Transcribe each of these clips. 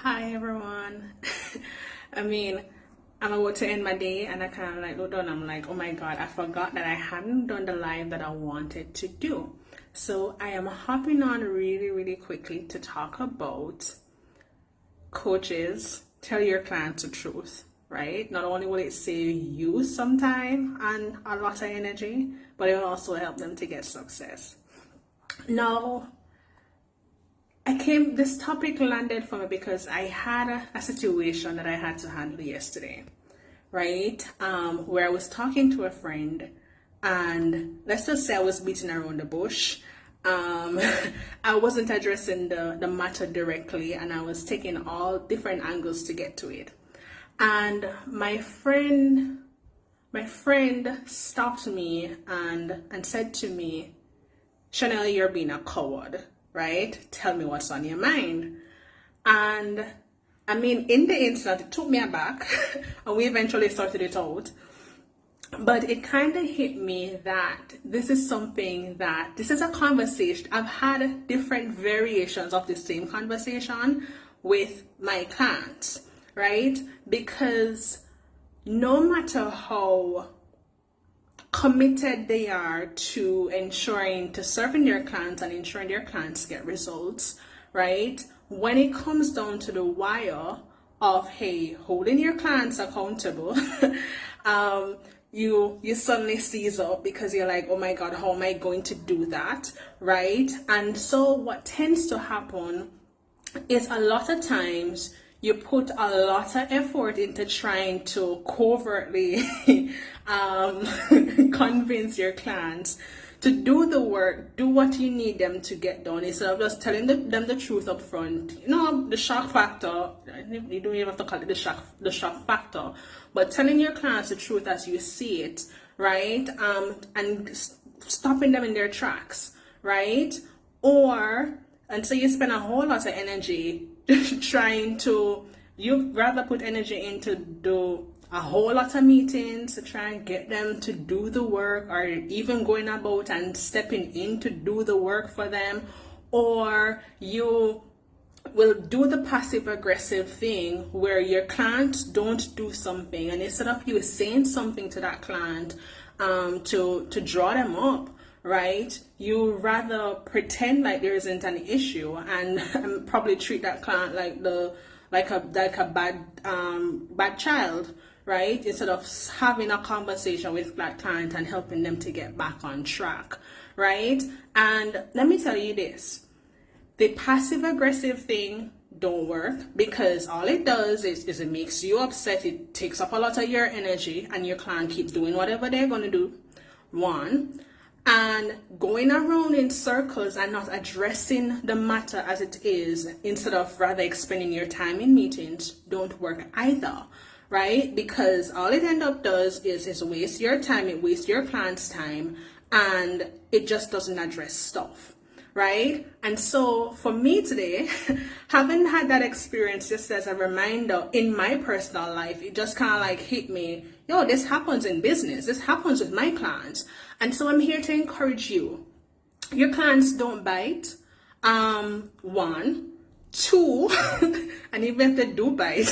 Hi everyone. I mean, I'm about to end my day and I kind of like look down. I'm like, oh my God, I forgot that I hadn't done the live that I wanted to do. So I am hopping on really, really quickly to talk about coaches. Tell your clients the truth, right? Not only will it save you some time and a lot of energy, but it will also help them to get success. Now, this topic landed for me because I had a situation that I had to handle yesterday, right? Where I was talking to a friend, and let's just say I was beating around the bush. I wasn't addressing the matter directly, and I was taking all different angles to get to it. And my friend stopped me and said to me, Chanel, you're being a coward, right? Tell me what's on your mind. And I mean, in the instant, it took me aback, and we eventually sorted it out. But it kind of hit me that this is a conversation. I've had different variations of the same conversation with my clients, right? Because no matter how committed they are to serving their clients and ensuring their clients get results, right? When it comes down to the wire of, hey, holding your clients accountable, you suddenly seize up because you're like, oh my God, how am I going to do that, right? And so what tends to happen is a lot of times you put a lot of effort into trying to covertly convince your clients to do the work, do what you need them to get done, instead of just telling them the truth up front. You know, the shock factor, you don't even have to call it the shock factor, but telling your clients the truth as you see it, right? And stopping them in their tracks, right? And so you spend a whole lot of energy you'd rather put energy into do a whole lot of meetings to try and get them to do the work, or even going about and stepping in to do the work for them, or you will do the passive aggressive thing where your clients don't do something, and instead of you saying something to that client to draw them up, right, you rather pretend like there isn't an issue and probably treat that client like a bad child, right, instead of having a conversation with that client and helping them to get back on track, right? And let me tell you this, the passive aggressive thing don't work, because all it does is it makes you upset. It takes up a lot of your energy, and your client keeps doing whatever they're going to do, one. And going around in circles and not addressing the matter as it is, instead of rather expending your time in meetings, don't work either, right? Because all it end up does is waste your time, it wastes your client's time, and it just doesn't address stuff, right? And so for me today, having had that experience, just as a reminder in my personal life, it just kind of like hit me, yo, this happens in business, this happens with my clients. And so I'm here to encourage you. Your clients don't bite. One. Two, and even if they do bite,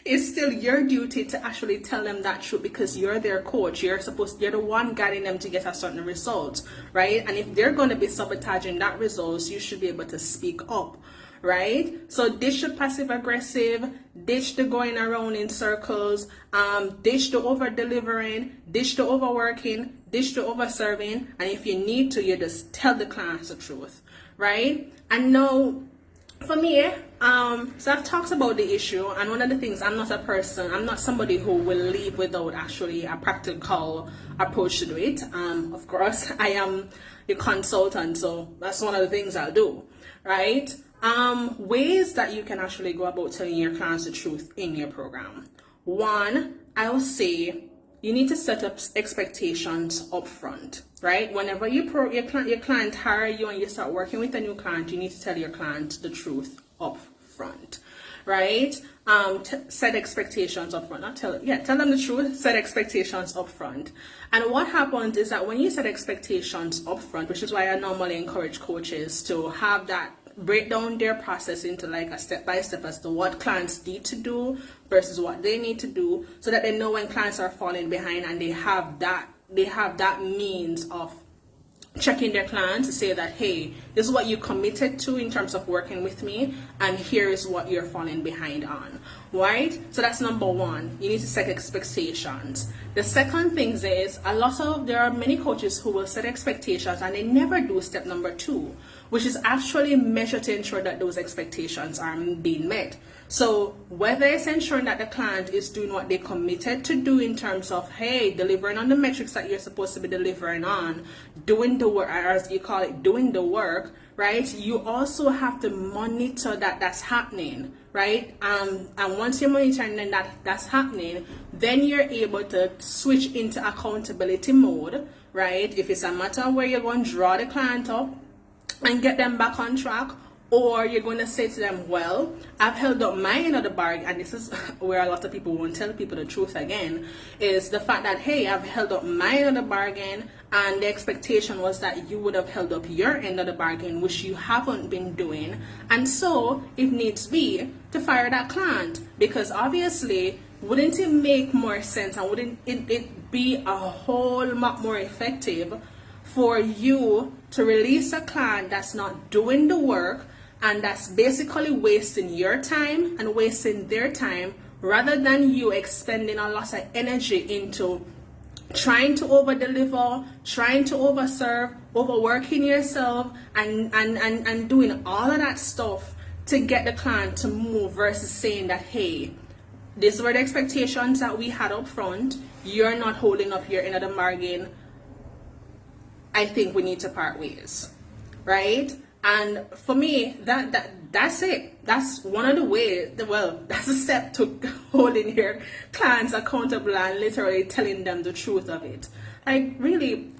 it's still your duty to actually tell them that truth, because you're their coach. You're the one guiding them to get a certain result, right? And if they're going to be sabotaging that results, you should be able to speak up, right? So ditch the passive aggressive, ditch the going around in circles, ditch the over delivering, ditch the overworking, ditch the over serving, and if you need to, you just tell the clients the truth, right? And now, for me, so I've talked about the issue, and one of the things, I'm not somebody who will leave without actually a practical approach to do it. Of course, I am a consultant, so that's one of the things I'll do, right? Ways that you can actually go about telling your clients the truth in your program. One, I will say you need to set up expectations up front, right? Whenever your client hire you and you start working with a new client, you need to tell your client the truth up front, right? Set expectations up front. Tell them the truth, set expectations up front. And what happens is that when you set expectations up front, which is why I normally encourage coaches to have that break down their process into like a step by step as to what clients need to do versus what they need to do, so that they know when clients are falling behind, and they have that means of checking their clients to say that, hey, this is what you committed to in terms of working with me, and here is what you're falling behind on, right? So that's number one. You need to set expectations. The second thing is there are many coaches who will set expectations and they never do step number two, which is actually measure to ensure that those expectations are being met. So whether it's ensuring that the client is doing what they committed to do in terms of, hey, delivering on the metrics that you're supposed to be delivering on, doing the work, or as you call it, doing the work, right? You also have to monitor that that's happening, right? And once you're monitoring that that's happening, then you're able to switch into accountability mode, right? If it's a matter where you're going to draw the client up and get them back on track, or you're going to say to them, well, I've held up my end of the bargain, and this is where a lot of people won't tell people the truth again, is the fact that, hey, I've held up my end of the bargain, and the expectation was that you would have held up your end of the bargain, which you haven't been doing. And so, if needs be, to fire that client, because obviously, wouldn't it make more sense, and wouldn't it be a whole lot more effective for you to release a client that's not doing the work, and that's basically wasting your time and wasting their time, rather than you expending a lot of energy into trying to over deliver, trying to overserve, overworking yourself, and doing all of that stuff to get the client to move, versus saying that, hey, these were the expectations that we had up front, you're not holding up your end of the bargain, I think we need to part ways, right? And for me, that's it. That's one of the ways, well, that's a step to holding your clients accountable and literally telling them the truth of it. Like, really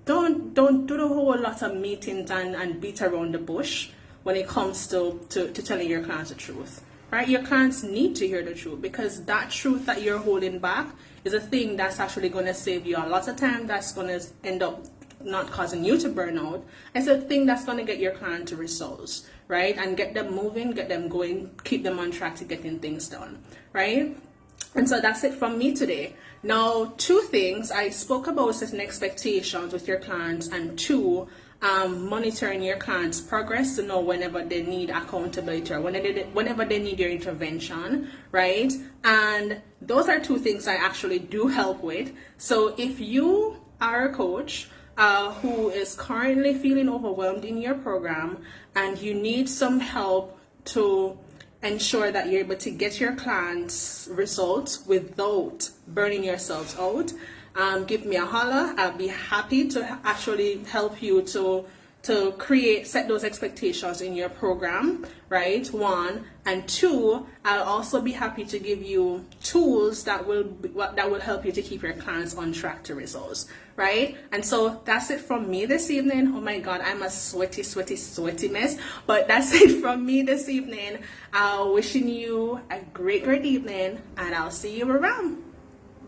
don't do the whole lot of meetings and beat around the bush when it comes to telling your clients the truth, right? Your clients need to hear the truth, because that truth that you're holding back is a thing that's actually going to save you a lot of time, that's going to end up not causing you to burn out. It's a thing that's going to get your client to results, right? And get them moving, get them going, keep them on track to getting things done, right? And so that's it from me today. Now, two things. I spoke about setting expectations with your clients, and two, monitoring your clients' progress to know whenever they need accountability, or whenever they need your intervention, right? And those are two things I actually do help with. So if you are a coach who is currently feeling overwhelmed in your program, and you need some help to ensure that you're able to get your clients results without burning yourselves out, give me a holler. I'll be happy to actually help you to set those expectations in your program, right? One, and two, I'll also be happy to give you tools that will help you to keep your clients on track to results, right? And so that's it from me this evening. Oh my God, I'm a sweaty mess, but that's it from me this evening. Wishing you a great evening, and I'll see you around.